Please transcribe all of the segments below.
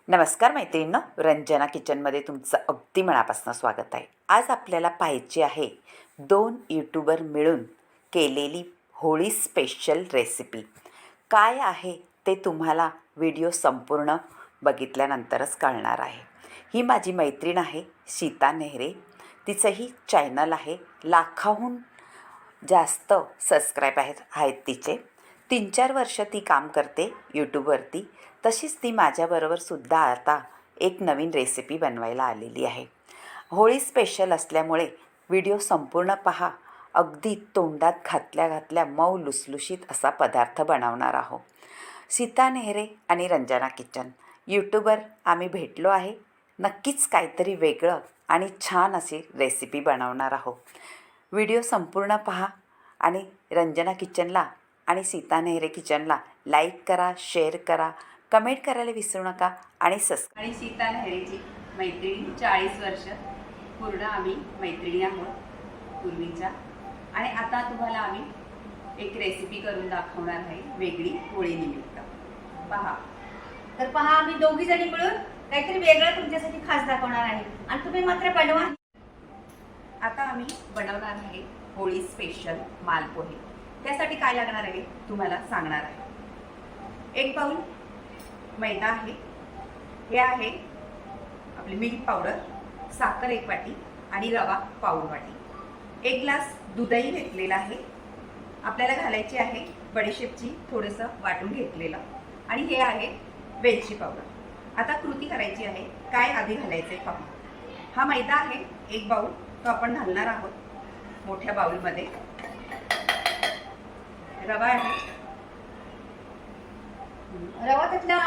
नमस्कार मैत्रिणींनो, रंजना किचनमध्ये तुमचं अगदी मनापासून स्वागत आहे। आज आपल्याला पाहायची आहे 2 यूट्यूबर मिळून केलेली होळी स्पेशल रेसिपी। काय आहे ते तुम्हाला व्हिडिओ संपूर्ण बघितल्यानंतरच कळणार आहे। ही माझी मैत्रीण आहे सीता नेहरे। तिचंही चॅनल आहे, लाखाहून जास्त सबस्क्राईब आहेत तिचे। 3-4 वर्ष ती काम करते यूट्यूबवरती। तशीच ती माझ्याबरोबर सुद्धा आता एक नवीन रेसिपी बनवायला आलेली आहे। होळी स्पेशल असल्यामुळे व्हिडिओ संपूर्ण पहा। अगदी तोंडात घातल्या मऊ लुसलुशीत असा पदार्थ बनवणार आहोत। सीता नेहरे आणि रंजना किचन यूट्यूबर आम्ही भेटलो आहे। नक्कीच काहीतरी वेगळं आणि छान अशी रेसिपी बनवणार आहोत। व्हिडिओ संपूर्ण पहा आणि रंजना किचनला आणि सीता नेहरे किचनला लाईक करा, शेअर करा, कमेंट करायला विसरू नका आणि सबस्क्राईब। आणि सीता नेहरेची मैत्रिणी 40 वर्ष पूर्ण आम्ही मैत्रिणी आहोत पूर्वीच्या। आणि आता तुम्हाला आम्ही एक रेसिपी करून दाखवणार आहे वेगळी होळी निमित्त। पहा तर पहा, आम्ही दोघी जणी मिळून काहीतरी वेगळं तुमच्यासाठी खास दाखवणार आहे आणि तुम्ही मात्र बनवा। आता आम्ही बनवणार आहे होळी स्पेशल मालपोहे। त्यासाठी काय लागणार आहे तुम्हाला सांगणार आहे। 1 बाउल मैदा आहे, हे आहे आपली मिल्क पावडर, साखर 1 वाटी आणि रवा पाऊण वाटी, 1 ग्लास दूधही घेतलेला आहे। आपल्याला घालायची आहे बडीशेपची थोडंसं वाटून घेतलेलं, आणि हे आहे वेलची पावडर। आता कृती करायची आहे, काय आधी घालायचं आहे पहा। हा मैदा आहे 1 बाउल, तो आपण घालणार आहोत मोठ्या बाउलमध्ये। रवा आहे, रवा त्यातला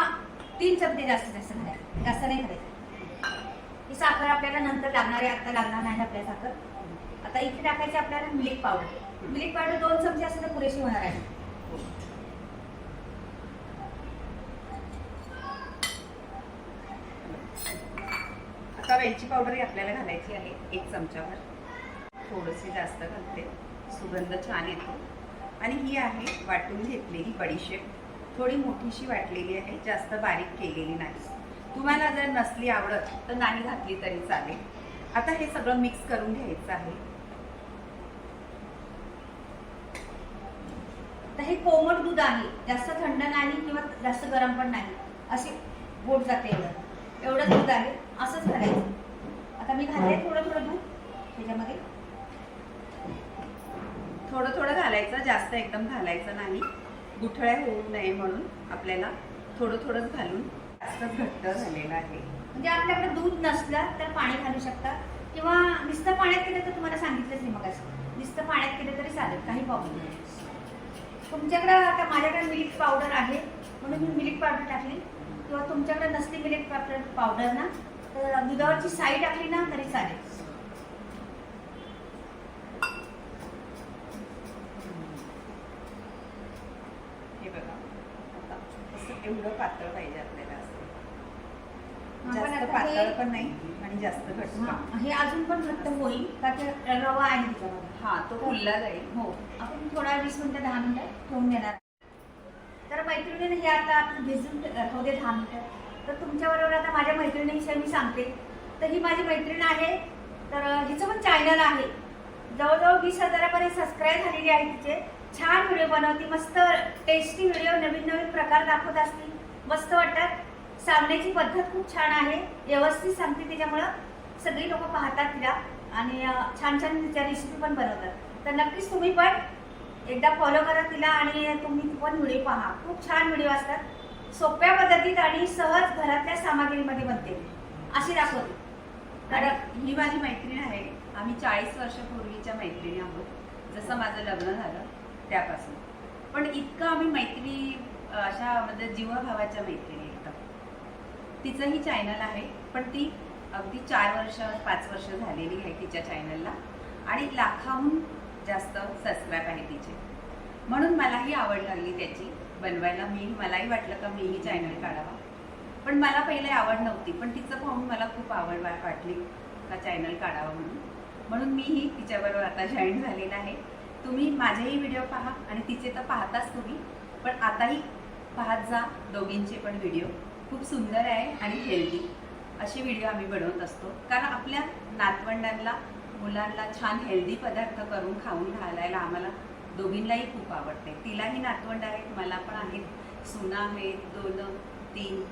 3 चमचे जास्त घालायचं, जास्त नाही घालायचं। ही साखर आपल्याला नंतर लागणार आहे, आता लागणार नाही आपल्या साखर। आता इथे टाकायची आपल्याला मिल्क पावडर। मिल्क पावडर 2 चमचे असं तर पुरेशी होणार आहे। आता वेलची पावडर आपल्याला घालायची आहे 1 चमचाभर, थोडीशी जास्त घालते, सुगंध छान येतो। आणि ही आहे वाटून घेतलेली बडीशेप, थोडी मोठीशी वाटलेली आहे, जास्त बारीक केलेली नाही। तुम्हाला जर नसली आवडत तर नाही घातली तरी चालेल। आता हे सगळं मिक्स करून घ्यायचं आहे। तर हे कोमट दूध आहे, जास्त थंड नाही किंवा जास्त गरम पण नाही, असे गोड जाते एवढं दूध आहे, असंच घालायचं। आता मी घालते थोडं दूध त्याच्यामध्ये, थोडं घालायचं, जास्त एकदम घालायचं नाही, गुठळ्या होऊ नये म्हणून आपल्याला थोडंच घालून। जास्त घट्ट झालेलं आहे, म्हणजे आपल्याकडे दूध नसलं तर पाणी घालू शकता, किंवा नुसतं पाण्यात केलं तर तुम्हाला सांगितलंच नाही मग, असं नुसतं पाण्यात केलं तरी चालेल, काही प्रॉब्लेम नाही। तुमच्याकडे आता माझ्याकडे मिल्क पावडर आहे म्हणून मी मिल्क पावडर टाकली, किंवा तुमच्याकडे नसली मिल्क पावडर ना तर दुधावरची साई टाकली ना तरी चालेल। हे बघा, आता असं एवढं पातळ पाहिजे आपल्याला, असं जास्त पातळ पण नाही आणि जास्त घट्ट पण। हे अजून पण घट्ट होईल का ते रवा आहे त्याच्यामध्ये, हा तो फुलला जाईल। हो, आपण थोडा 20 मिनिटं 10 मिनिटं ठेवून देणार। तर मैत्रिणीने हे आता आपण भिजून राहू दे 10 मिनिटं। तर तुमच्याबरोबर आता माझ्या मैत्रिणीविषयी मी सांगते। तर ही माझी मैत्रीण आहे, तर हिचं पण चॅनल आहे, जवळजवळ 20,000पर्यंत सबस्क्राईब झालेली आहे तिचे। छान व्हिडिओ बनवते, मस्त टेस्टी व्हिडिओ, नवीन प्रकार दाखवत असते, मस्त वाटतात। सांगण्याची पद्धत खूप छान आहे, व्यवस्थित सांगते, त्याच्यामुळं सगळी लोक पाहतात तिला आणि छान तिच्या रेसिपी पण बनवतात। तर नक्कीच तुम्ही पण एकदा फॉलो करा तिला आणि तुम्ही पण व्हिडिओ पहा, खूप छान व्हिडिओ असतात, सोप्या पद्धतीत आणि सहज घरातल्या सामग्रीमध्ये बनते अशी दाखवते। तर ही माझी मैत्रीण आहे, आम्ही 40 वर्षापूर्वीच्या मैत्रिणी आहोत, जसं माझं लग्न झालं त्यापासून। पण इतकं आम्ही मैत्री अशा म्हणजे जीवभावाच्या मैत्रिणी एकदम। तिचंही चॅनल आहे, पण ती अगदी 4 वर्ष 5 वर्ष झालेली आहे तिच्या चॅनलला, आणि लाखाहून जास्त सबस्क्राईब आहे तिचे। म्हणून मलाही आवड लागली त्याची बनवायला। मलाही वाटलं का मीही चॅनल काढावा, पण मला पहिले आवड नव्हती, पण तिचं पाहून मला खूप आवड वाटली का चॅनल काढावा म्हणून मीही तिच्याबरोबर आता जॉईन झालेला आहे। तुम्ही माझेही व्हिडिओ पहा आणि तिचे तर पाहताच तुम्ही, पण आताही पाहत जा दोघींचे पण व्हिडिओ। खूप सुंदर आहे आणि हेल्दी असे व्हिडिओ आम्ही बनवत असतो. कारण आपल्या नातवंडांना मुलांना छान हेल्दी पदार्थ करून खाऊन घालायला आम्हाला दोघींनाही खूप आवडते. तिलाही नातवंड आहेत, मला पण आहेत, सुना आहेत 2-3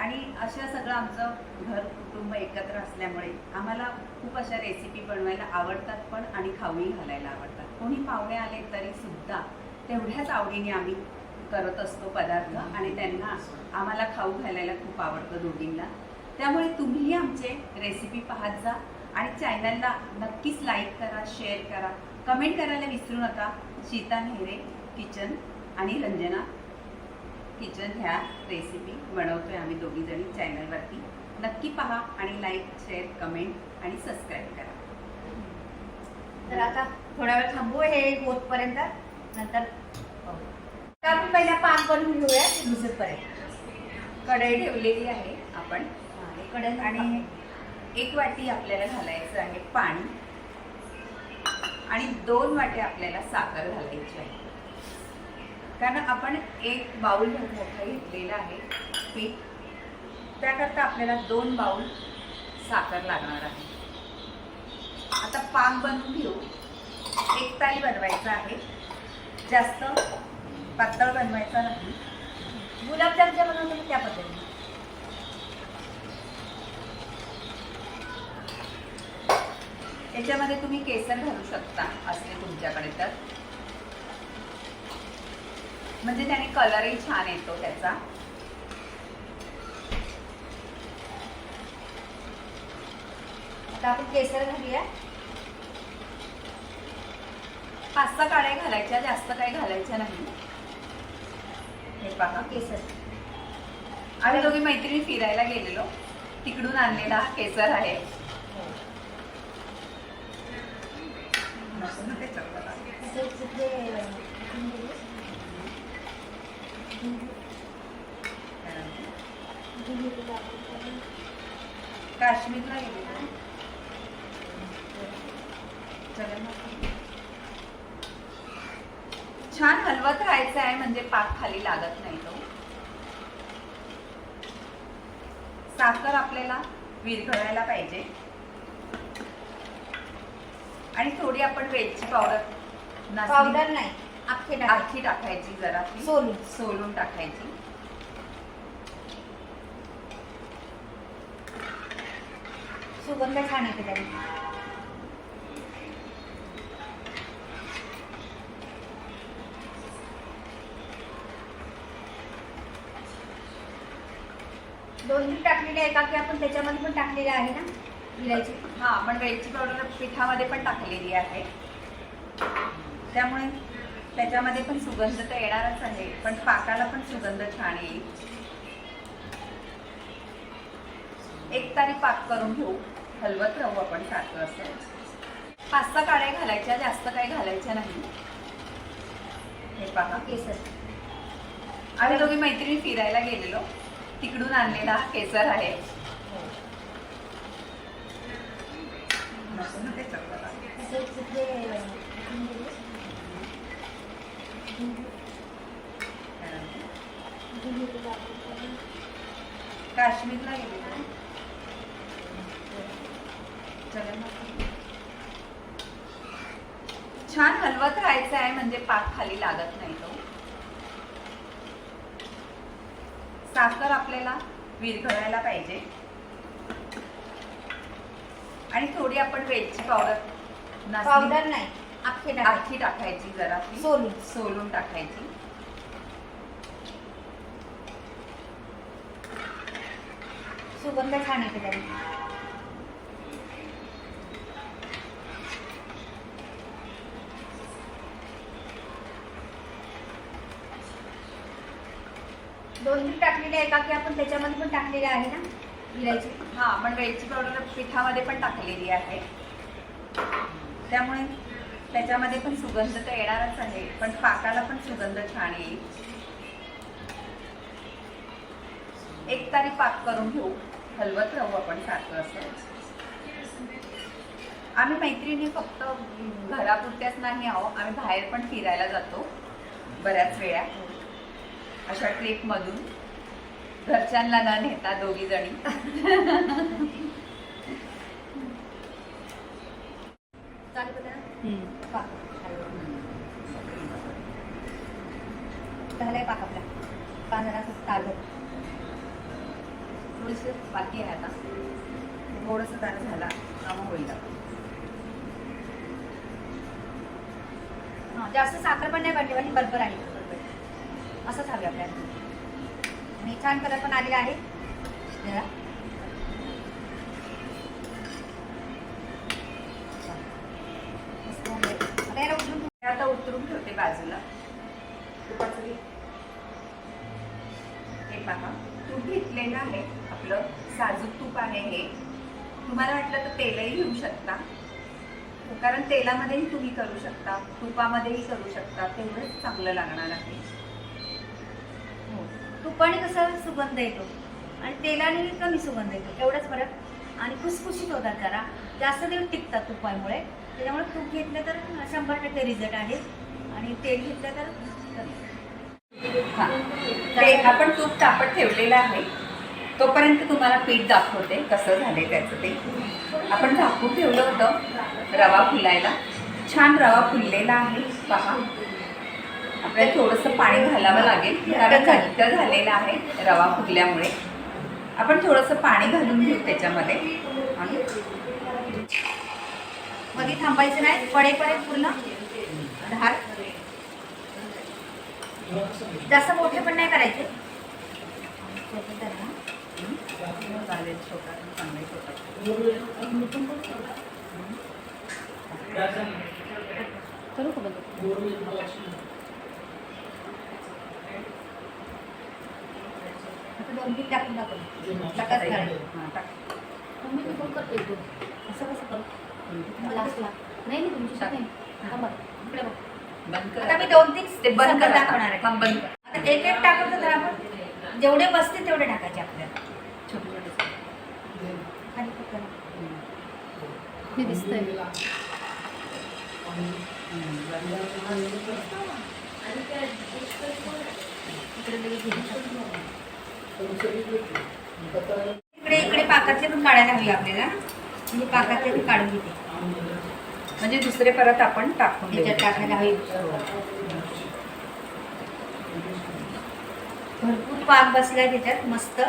आणि अशा सगळं आमचं घर कुटुंब एकत्र असल्यामुळे आम्हाला खूप अशा रेसिपी बनवायला आवडतात पण आणि खाऊही घालायला आवडतात. कोणी पाहुणे आले तरी सुद्धा तेवढ्याच आवडीने आम्ही करत असतो पदार्थ आणि त्यांना आम्हाला खाऊ घालायला खूप आवडतं दोघींना. त्यामुळे तुम्हीही आमचे रेसिपी पाहत जा आणि चॅनलला नक्कीच लाईक करा, शेअर करा, कमेंट करायला विसरू नका. शीता नेहरे किचन आणि रंजना किचन ह्या रेसिपी बनवतोय आम्ही दोघीजणी चॅनलवरती. नक्की पहा आणि लाईक, शेअर, कमेंट आणि सबस्क्राईब करा. तर आता थोडा वेळ थांबू हे होतपर्यंत, नंतर तर आपण पहिला पाक बनवून घेऊया भिजतपर्यंत. कढई ठेवलेली आहे आपण कढई आणि 1 वाटी आपल्याला घालायचं आहे पाणी आणि 2 वाट्या आपल्याला साखर घालायची आहे. कारण आपण 1 बाउल मोठा घेतलेला आहे पीठ, त्याकरता आपल्याला 2 बाउल साखर लागणार आहे. आता पाक बनवून घेऊ. एकतारी बनवायचा आहे, जास्त पातळ बनवायचा नाही. गुलाबजामच्या बनवतो त्या पद्धतीने. याच्यामध्ये तुम्ही केसर घालू शकता असले तुमच्याकडे तर, म्हणजे त्याने कलरही छान येतो त्याचा. आता आपण केसर घालूया. 5-6 काड्या घालायच्या, जास्त काही घालायच्या नाही. हे पहा केसर आम्ही दोघी मैत्रिणी फिरायला गेलेलो, तिकडून आणलेला हा केसर आहे. काश्मीरला गेलेलो. छान हलवत राहायचं आहे म्हणजे पाक खाली लागत नाही तो. साखर आपल्याला विरघळायला पाहिजे आणि थोडी आपण वेलची पावडर नाही, आखी टाकायची, जरा सोलून टाकायची. सुगंध छान येते त्याने. दोन्ही टाकलेले आहे का की आपण त्याच्यामध्ये पण टाकलेले आहे ना विलायची. हा, आपण वेलची पावडर पिठामध्ये पण टाकलेली आहे, त्यामुळे त्याच्यामध्ये पण सुगंध तर येणारच आहे, पण पाकाला पण सुगंध छान येईल. एकतारी पाक करून घेऊ, हलवत राहू आपण सारखं असं. 5-6 काड्या घालायच्या, जास्त काही घालायच्या नाही. हे पहा केसर आम्ही दोघी मैत्रिणी फिरायला गेलेलो, तिकडून आणलेला हा केसर आहे. काश्मीरला गेलेलो. छान हलवत राहायचं आहे म्हणजे पाक खाली लागत नाही तो. साखर आपल्याला विरघळायला पाहिजे आणि थोडी आपण वेलची पावडर नाही, आखी टाकायची, जरा सोलून टाकायची. सुगंध छान येते त्याने. दोन्ही टाकलेले आहे का की आपण त्याच्यामध्ये पण टाकलेले आहे ना विलायची. हा, आपण वेलची पावडर पिठामध्ये पण टाकलेली आहे, त्यामुळे त्याच्यामध्ये पण सुगंध तर येणारच आहे, पण पाकाला पण सुगंध छान येईल. एकतारी पाक करून घेऊ, हलवत राहू आपण सारखं असं. आम्ही मैत्रिणी फक्त घरापुरत्याच नाही आहो, आम्ही बाहेर पण फिरायला जातो बऱ्याच वेळा. अशा ट्रिपमधून घरच्यांना न नेता दोघी जणी. चालू करा. झालंय पाक आपला. पाण्याला काढलं. थोडंसं बाकी आहे आता. थोडंसं त्याला झाला कामं होईल. हां, जास्त साखर पण नाही पडली आणि बरोबर आहे. असंच हवे आपल्याला. आणि छान कलर पण आलेला आहे जरा. आता याला उचलून आता उतरून ठेवते बाजूला. तुपाचं घे. हे पहा, तूप घेतलेलं आहे आपलं साजूक तूप आहे हे. तुम्हाला वाटलं तर तेलही घेऊ शकता, कारण तेलामध्येही तुम्ही करू शकता, तुपामध्येही करू शकता. तेवढंच चांगलं लागणार आहे. तुपाने कसं सुगंध येतो आणि तेलाने कमी सुगंध येतो, एवढंच फरक. आणि खुसखुशीत होतात जरा, जास्त दिवस टिकतात तुपामुळे. त्याच्यामुळे तूप घेतलं तर 100% रिझल्ट आहे आणि तेल घेतलं तर कमी. हां, ते आपण तूप तापत ठेवलेलं आहे. तोपर्यंत तुम्हाला पीठ दाखवते कसं झालंय त्याचं. ते आपण झाकून ठेवलं होतं रवा फुलायला. छान रवा फुललेला आहे पहा. आपल्याला थोडंसं पाणी घालावं लागेल, कारण घट्ट झालेलं आहे रवा फुगल्यामुळे. आपण थोडंसं पाणी घालून घेऊ त्याच्यामध्ये. आणि मध्ये थांबायचं नाही, पडेपर्यंत पूर्ण धार. जास्त मोठे पण नाही करायचे. चालेल, छोटा चांगला छोटा. करू का बंद? आता 2-3 टाकून दाखव. टाकाच करायचं. हां, टाक. असं कसं करू? लास्टला. नाही नाही तुमची शाखा आहे. थांबा. इकडे बघ. बंद कर. आता मी 2-3 ते बंद संगत करा. दाखवणार आहे. हां, बंद कर. आता एक टाकलं तर आपण जेवढे बसतील तेवढे टाकायचे आपल्याला. छोटे छोटे. खाली पकडा. हे दिसतंय. इकडे इकडे पाकातले पण काढायला हवी आपल्याला. म्हणजे पाकातले पण काढून घेते. म्हणजे दुसरे परत आपण टाकून देऊ. त्याच्यात टाकायला हवी. भरपूर पाक बसलाय त्याच्यात. मस्त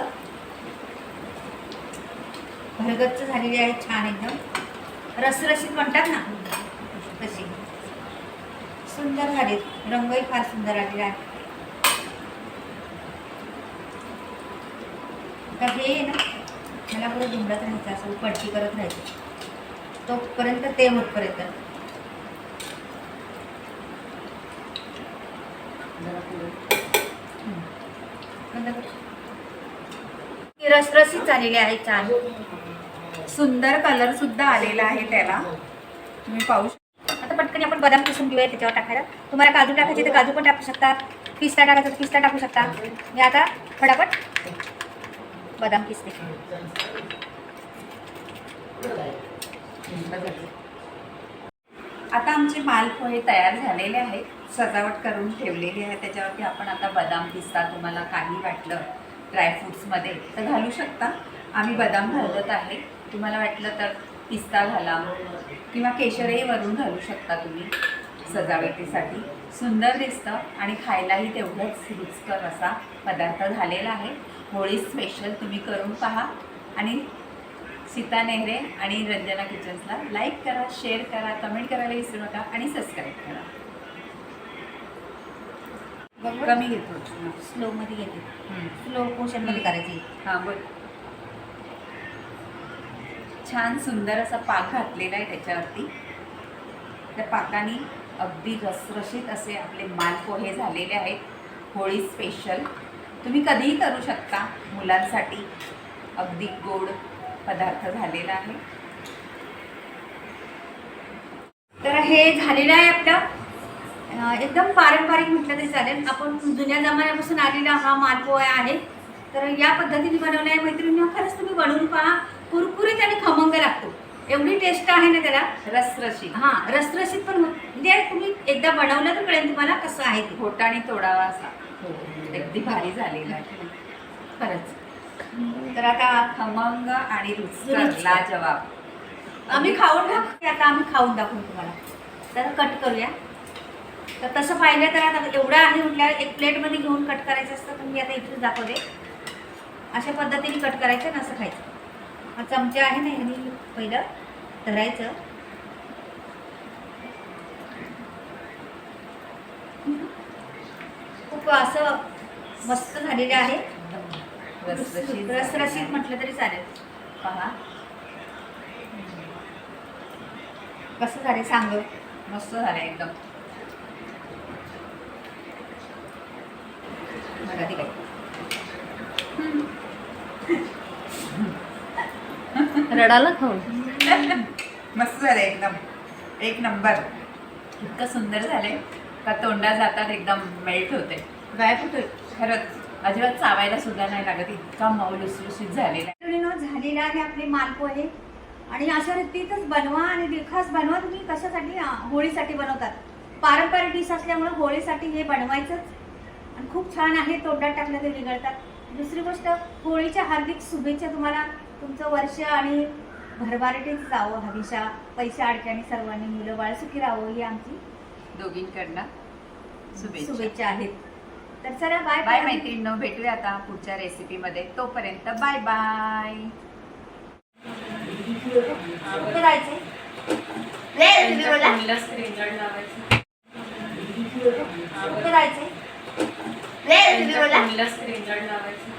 भरगच्च झालेली आहे. छान एकदम रसरशीत म्हणतात ना तशी. सुंदर झाले. रंगही फार सुंदर आलेला आहे. आता हे ना मला पुढे झुंबडत राहायचं, असं पलटी करत राहायचं तोपर्यंत ते होतपर्यंत. रसरशीत झालेले आहे. छान सुंदर कलर सुद्धा आलेला आहे त्याला, तुम्ही पाहू शकता. आता पटकन आपण बदाम किसून घेऊया त्याच्यावर टाकायला. तुम्हाला काजू टाकायचे तर काजू पण टाकू शकता, पिस्ता टाकायचा तर पिस्ता टाकू शकता. मी आता फटाफट बदाम किसते. आता आमचे मालपोहे तयार झालेले आहेत, सजावट करून ठेवलेली आहे. त्याच्यावरती आपण आता बदाम पिस्ता, तुम्हाला काही वाटलं ड्रायफ्रूट्समध्ये तर घालू शकता. आम्ही बदाम घालत आहे. तुम्हाला वाटलं तर पिस्ता घाला किंवा केशरही वरून घालू शकता तुम्ही सजावटीसाठी. सुंदर दिसतं आणि खायलाही तेवढंच रुचकर असा पदार्थ झालेला आहे. होळी स्पेशल तुम्ही करून पहा. आणि सीता नेहरे आणि रंजना किचन्सला लाईक करा, शेअर करा, कमेंट करायला विसरू नका आणि सबस्क्राईब करा. कमी घेतो. स्लो मध्ये घेते. स्लो पोर्शन मध्ये करायची. हां, बोल. छान सुंदर असा पाक घातलेला आहे त्याच्यावरती. त्या पाकाने अगदी रसरशीत असे आपले मालपोहे झालेले आहेत. होळी स्पेशल तुम्ही कधीही करू शकता. मुलांसाठी अगदी गोड पदार्थ झालेला आहे. तर हे झालेलं आहे आपलं एकदम पारंपरिक म्हटलं तरी चालेल. आपण जुन्या जमान्यापासून आलेला हा मालपोहा आहे. तर या पद्धतीने बनवला आहे मैत्रिणी. खरंच तुम्ही बनवून पहा. कुरकुरीत आणि खमंग लागतो. एवढी टेस्ट आहे ना त्याला. रसरशीत. हां, रसरशीत पण म्हणजे तुम्ही एकदा बनवलं तर कळेल तुम्हाला कसं आहे ते. खोटाने तोडावा असा. अगदी भारी झालेला आहे. खरंच तर आता खमंग आणि रुचकर रुचकर. लाजवाब. आम्ही खाऊन दाखवू आता आम्ही खाऊन दाखवू तुम्हाला. तर कट करूया. तर तसं पाहिलं तर आता एवढं आहे म्हटल्यावर एक प्लेटमध्ये घेऊन कट करायचं असतं. तर मी आता इथून दाखवते. अशा पद्धतीने कट करायचं आणि असं खायचं. हा चमचा आहे ना ह्यानी पहिलं धरायचं. खूप असं मस्त झालेलं आहे. रसरशीत रसरशीत म्हटलं तरी चालेल. पहा कसं झालं सांग. मस्त झालं एकदम. मराठी काय रडाला खाऊन मस्त झालं एकदम. एक नंबर. इतकं सुंदर झाले का तोंडात जातात एकदम मेल्ट होते. गायब होतोय. खरंच अजिबात चावायला सुद्धा नाही लागत. इतका मऊ लुसलुसीत झालेला आहे. झालेला आहे आपले मालपोहे. आणि अशा रीतीतच बनवा आणि खास बनवा. तुम्ही कशासाठी होळीसाठी बनवतात. पारंपरिक डिश असल्यामुळे होळीसाठी हे बनवायचंच. आणि खूप छान आहे. तोंडात टाकलं ते विघळतात. दुसरी गोष्ट होळीच्या हार्दिक शुभेच्छा तुम्हाला. तुमचं वर्ष आणि भरभराटीत जावं. हमेशा पैसा अडक्याने सर्वांनी मुलं बाळ सुखी राहावं ही आमची दोघींकडनं शुभेच्छा. शुभेच्छा आहेत. तर चला बाय बाय मैत्रिणींनो. भेटूया आता पुढच्या रेसिपीमध्ये. तोपर्यंत बाय बाय. कुठे जायचंय. कुठे जायचंय. स्क्रीनशॉट लावायचं.